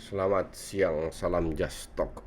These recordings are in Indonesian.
Selamat siang, salam Just Talk.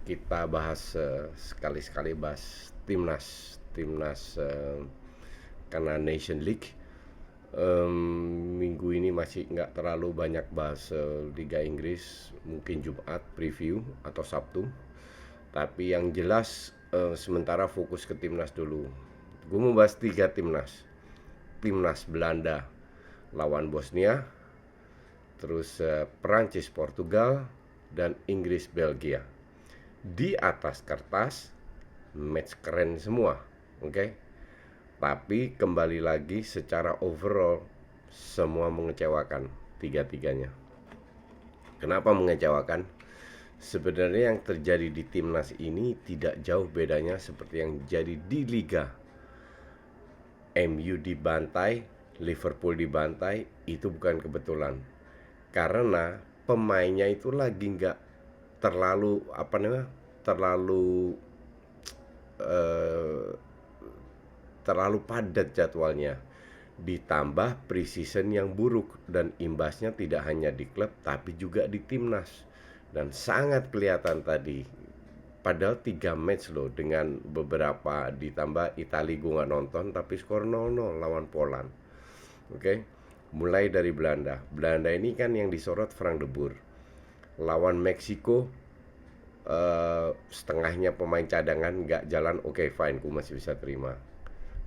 Kita bahas sekali-sekali bahas timnas karena Nation League. Minggu ini masih nggak terlalu banyak bahas Liga Inggris, mungkin Jumat preview atau Sabtu. Tapi yang jelas sementara fokus ke timnas dulu. Gue mau bahas tiga timnas. Timnas Belanda lawan Bosnia, terus Perancis Portugal, dan Inggris Belgia. Di atas kertas match keren semua, oke? Tapi kembali lagi secara overall semua mengecewakan tiga-tiganya. Kenapa mengecewakan? Sebenarnya yang terjadi di timnas ini tidak jauh bedanya seperti yang jadi di liga. MU dibantai, Liverpool dibantai, itu bukan kebetulan. Karena pemainnya itu lagi nggak terlalu terlalu eh, terlalu padat jadwalnya, ditambah preseason yang buruk, dan imbasnya tidak hanya di klub tapi juga di timnas. Dan sangat kelihatan tadi, padahal 3 match loh, dengan beberapa ditambah Italia gue nggak nonton, tapi skor 0-0 lawan Poland. Oke. Mulai dari Belanda. Belanda ini kan yang disorot Frank de Boer. Lawan Meksiko, setengahnya pemain cadangan nggak jalan, oke, fine, gue masih bisa terima.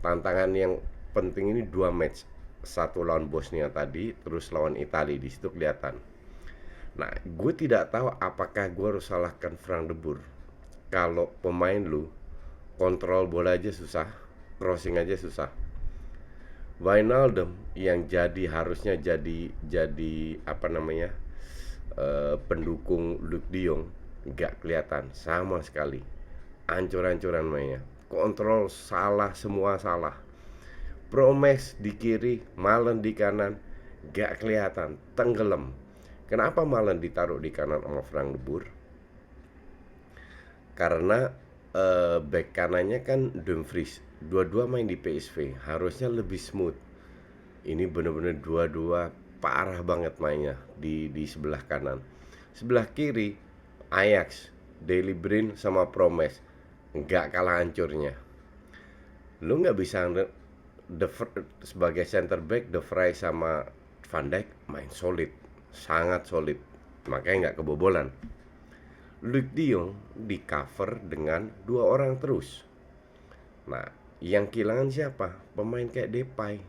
Tantangan yang penting ini 2 match, satu lawan Bosnia tadi, terus lawan Italia, di situ kelihatan. Nah, gue tidak tahu apakah gue harus salahkan Frank de Boer. Kalau pemain lu kontrol bola aja susah, crossing aja susah. Wijnaldum yang harusnya jadi apa namanya, pendukung Luke De Jong, nggak kelihatan sama sekali. Ancur-ancuran mainnya, kontrol salah, semua salah. Promes di kiri, Malen di kanan, nggak kelihatan, tenggelam. Kenapa Malen ditaruh di kanan sama Frank de Boer? Karena back kanannya kan Dumfries, dua-dua main di PSV, harusnya lebih smooth. Ini bener-bener dua-dua parah banget mainnya di sebelah kanan. Sebelah kiri Ajax, Daley Blind sama Promes, nggak kalah hancurnya. Lu nggak bisa sebagai center back, De Vrij sama Van Dijk main solid, sangat solid, makanya nggak kebobolan. Luke De Jong di cover dengan 2 orang terus. Nah, yang kehilangan siapa? Pemain kayak Depay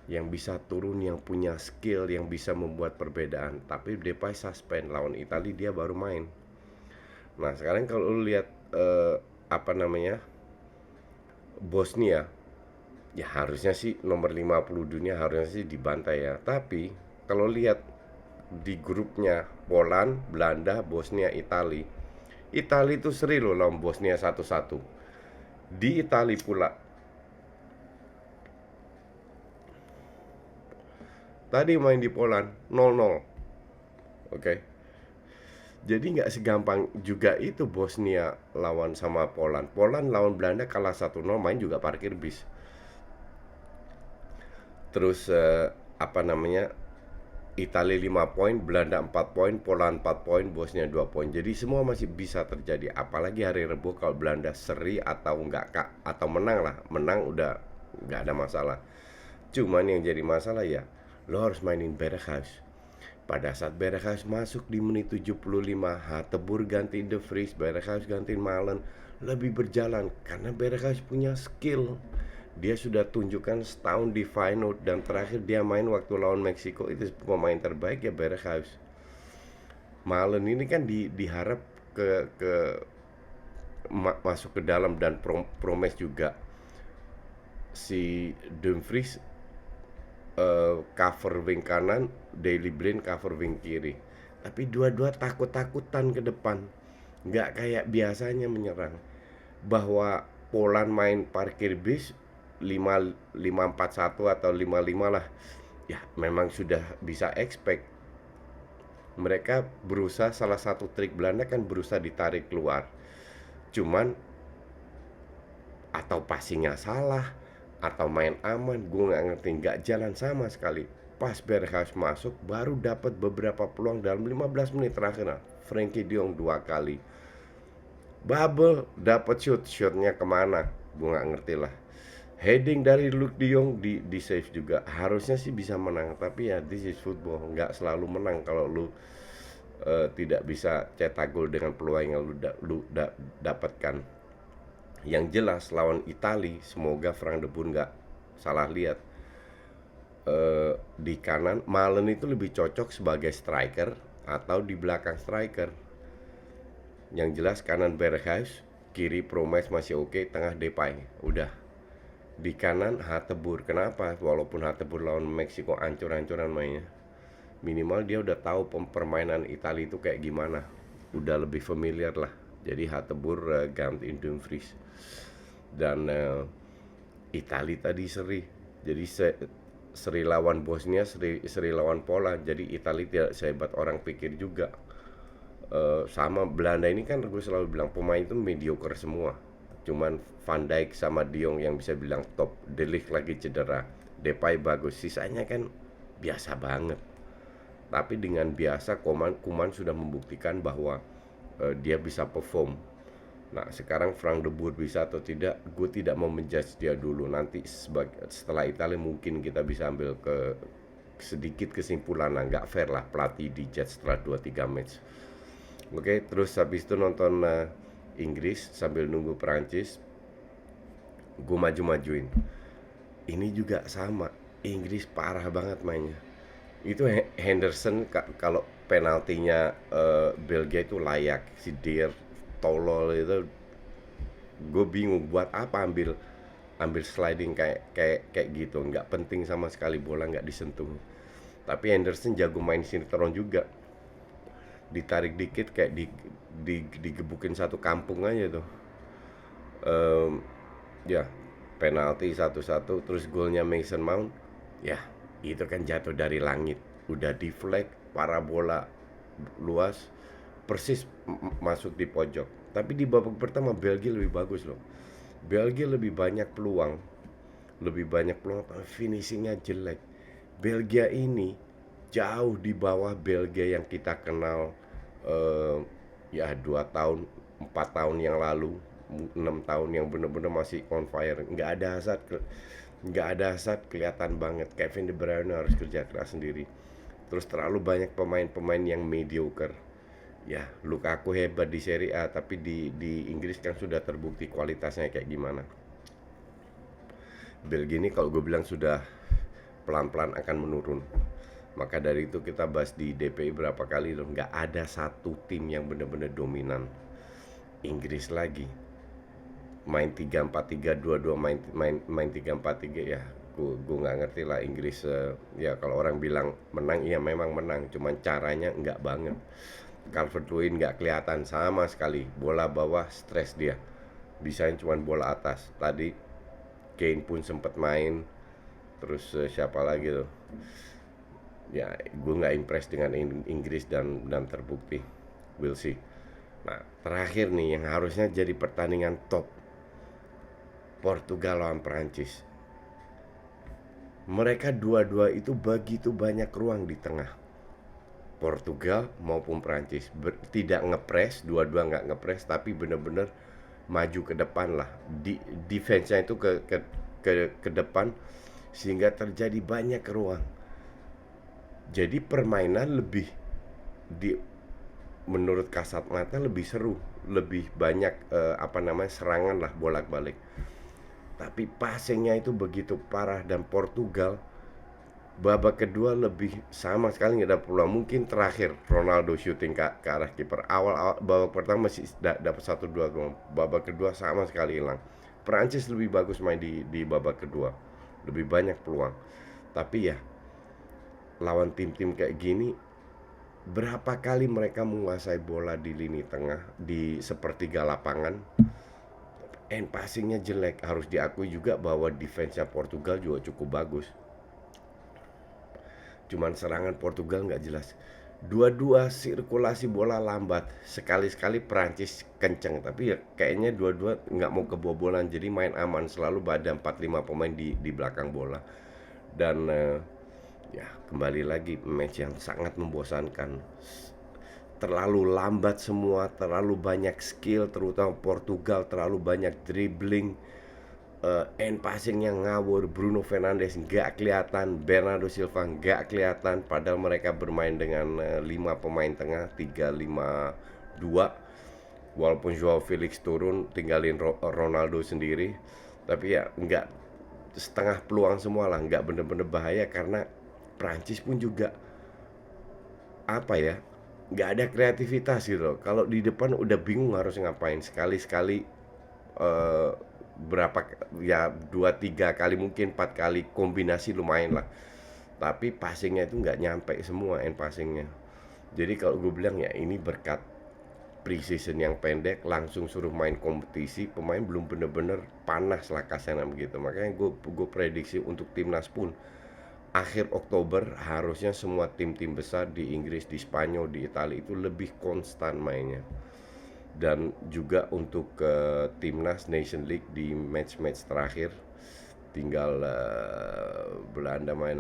yang bisa turun, yang punya skill, yang bisa membuat perbedaan. Tapi Depay suspend lawan Italia, dia baru main. Nah, sekarang kalau lu lihat apa namanya, Bosnia, ya harusnya sih nomor 50 dunia, harusnya sih dibantai ya. Tapi kalau lihat di grupnya Poland, Belanda, Bosnia, Italia, Italia itu seri loh lawan Bosnia 1-1. Di Italia pula tadi main di Poland 0-0. Oke. Jadi nggak segampang juga itu Bosnia lawan sama Poland. Poland lawan Belanda kalah 1-0, main juga parkir bis. Terus apa namanya, Italia 5 poin, Belanda 4 poin, Poland 4 poin, Bosnia 2 poin. Jadi semua masih bisa terjadi. Apalagi hari Rabu kalau Belanda seri atau enggak kak, atau menang lah. Menang udah nggak ada masalah. Cuman yang jadi masalah ya, lo harus mainin Berghuis. Pada saat Berghuis masuk di menit 75, Hateboer ganti De Vries, Berghuis ganti Malen, lebih berjalan karena Berghuis punya skill. Dia sudah tunjukkan setahun di Feyenoord, dan terakhir dia main waktu lawan Meksiko, itu pemain terbaik ya Berghuis. Malen ini kan diharap ke masuk ke dalam, dan Promes juga. Si Dumfries cover wing kanan, Daley Blind cover wing kiri. Tapi dua-dua takut-takutan ke depan, nggak kayak biasanya menyerang. Bahwa Poland main parkir bis 5-4-1 atau 5-5 lah, ya memang sudah bisa expect. Mereka berusaha, salah satu trik Belanda kan berusaha ditarik keluar, cuman atau passingnya salah atau main aman, gue nggak ngerti, nggak jalan sama sekali. pas Berghuis masuk baru dapat beberapa peluang dalam 15 menit terakhir. Nah, Frenkie de Jong 2 kali. Babel dapat shotnya kemana? Gue nggak ngerti lah. Heading dari Luuk de Jong di save juga. Harusnya sih bisa menang, tapi ya this is football, nggak selalu menang kalau lu tidak bisa cetak gol dengan peluang yang lu dapatkan. Yang jelas lawan Italia, semoga Frank de Boer nggak salah lihat. Di kanan Malen itu lebih cocok sebagai striker atau di belakang striker. Yang jelas kanan Berghuis, kiri Promes masih oke, tengah Depay. Udah. Di kanan Hateboer. Kenapa? Walaupun Hateboer lawan Meksiko ancur-ancuran mainnya, minimal dia udah tahu permainan Italia itu kayak gimana. Udah lebih familiar lah. Jadi Hateboer gantiin Dumfries. Dan Italia tadi seri. Jadi seri lawan Bosnia, seri lawan Poland. Jadi Italia tidak sehebat orang pikir juga. Sama Belanda ini kan gue selalu bilang pemain itu mediocre semua. Cuman Van Dijk sama De Jong yang bisa bilang top. De Ligt lagi cedera, Depay bagus, sisanya kan biasa banget. Tapi dengan biasa Koeman sudah membuktikan bahwa dia bisa perform. Nah sekarang Frank de Boer bisa atau tidak, gue tidak mau menjudge dia dulu. Nanti setelah Italia mungkin kita bisa ambil sedikit kesimpulan. Nah nggak fair lah pelatih di judge setelah 2-3 match. Oke, terus habis itu nonton Inggris sambil nunggu Perancis, gue maju-majuin. Ini juga sama, Inggris parah banget mainnya. Itu Henderson kalau penaltinya Belgia itu layak, si Dier tolol itu, gue bingung buat apa ambil sliding kayak gitu, nggak penting sama sekali, bola nggak disentuh. Tapi Henderson jago main sinetron juga, ditarik dikit kayak digebukin satu kampung aja tuh. Ya penalti 1-1, terus golnya Mason Mount, ya itu kan jatuh dari langit, udah di flag, parabola luas, persis masuk di pojok. Tapi di babak pertama Belgia lebih bagus loh. Belgia lebih banyak peluang, finishingnya jelek. Belgia ini jauh di bawah Belgia yang kita kenal ya 2 tahun 4 tahun yang lalu, 6 tahun yang bener-bener masih on fire. Nggak ada hasad, kelihatan banget. Kevin De Bruyne harus kerja keras sendiri. Terus terlalu banyak pemain-pemain yang mediocre. Ya Lukaku hebat di Serie A, tapi di Inggris kan sudah terbukti kualitasnya kayak gimana. Belgia ini kalau gue bilang sudah pelan-pelan akan menurun. Maka dari itu kita bahas di DPI berapa kali loh, nggak ada satu tim yang benar-benar dominan. Inggris lagi main 3-4-3, 2-2 main 3-4-3, ya gue nggak ngerti lah Inggris. Ya kalau orang bilang menang, iya memang menang, cuman caranya nggak banget. Calvert-Lewin nggak kelihatan sama sekali, bola bawah stres dia, bisain cuman bola atas. Tadi Kane pun sempat main, terus siapa lagi tuh, ya gue nggak impress dengan Inggris dan terbukti. We'll see. Nah terakhir nih yang harusnya jadi pertandingan top, Portugal lawan Perancis. Mereka dua-dua itu begitu banyak ruang di tengah, Portugal maupun Perancis. Tidak ngepres, dua-dua nggak ngepres, tapi bener-bener maju ke depan lah. Defense-nya itu ke depan, sehingga terjadi banyak ruang. Jadi permainan lebih menurut kasat mata lebih seru, lebih banyak serangan lah bolak-balik. Tapi passingnya itu begitu parah, dan Portugal babak kedua lebih sama sekali nggak ada peluang. Mungkin terakhir Ronaldo shooting ke arah kiper. Awal babak pertama masih dapat 1-2 doang. Babak kedua sama sekali hilang. Prancis lebih bagus main di babak kedua, lebih banyak peluang. Tapi ya lawan tim-tim kayak gini, berapa kali mereka menguasai bola di lini tengah, di sepertiga lapangan, and passingnya jelek. Harus diakui juga bahwa defense-nya Portugal juga cukup bagus, cuman serangan Portugal nggak jelas. Dua-dua sirkulasi bola lambat, sekali-sekali Prancis kenceng, tapi ya kayaknya dua-dua nggak mau kebobolan, jadi main aman, selalu ada 4-5 pemain di belakang bola. Dan Ya, kembali lagi match yang sangat membosankan. Terlalu lambat semua, terlalu banyak skill, terutama Portugal terlalu banyak dribbling, end passing yang ngawur, Bruno Fernandes nggak kelihatan, Bernardo Silva nggak kelihatan, padahal mereka bermain dengan 5 pemain tengah, 3-5-2. Walaupun Joao Felix turun, tinggalin Ronaldo sendiri, tapi ya nggak, setengah peluang semua lah, nggak bener-bener bahaya karena Prancis pun juga apa ya, nggak ada kreativitas gitu loh. Kalau di depan udah bingung harus ngapain, sekali-sekali eh, berapa ya, 2-3 kali, mungkin 4 kali kombinasi lumayan lah, tapi passingnya itu nggak nyampe semua, end passingnya. Jadi kalau gue bilang ya ini berkat preseason yang pendek, langsung suruh main kompetisi, pemain belum bener-bener panas lah kasarnya begitu. Makanya gue prediksi untuk timnas pun akhir Oktober harusnya semua tim-tim besar di Inggris, di Spanyol, di Italia itu lebih konstan mainnya. Dan juga untuk timnas Nation League di match-match terakhir, tinggal Belanda main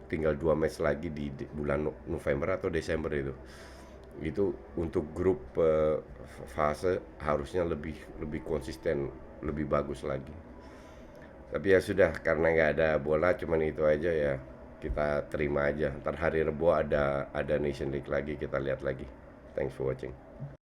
tinggal 2 match lagi di bulan November atau Desember itu untuk grup fase harusnya lebih lebih konsisten, lebih bagus lagi. Tapi ya sudah, karena nggak ada bola, cuman itu aja ya, kita terima aja. Ntar hari Rebo ada Nation League lagi, kita lihat lagi. Thanks for watching.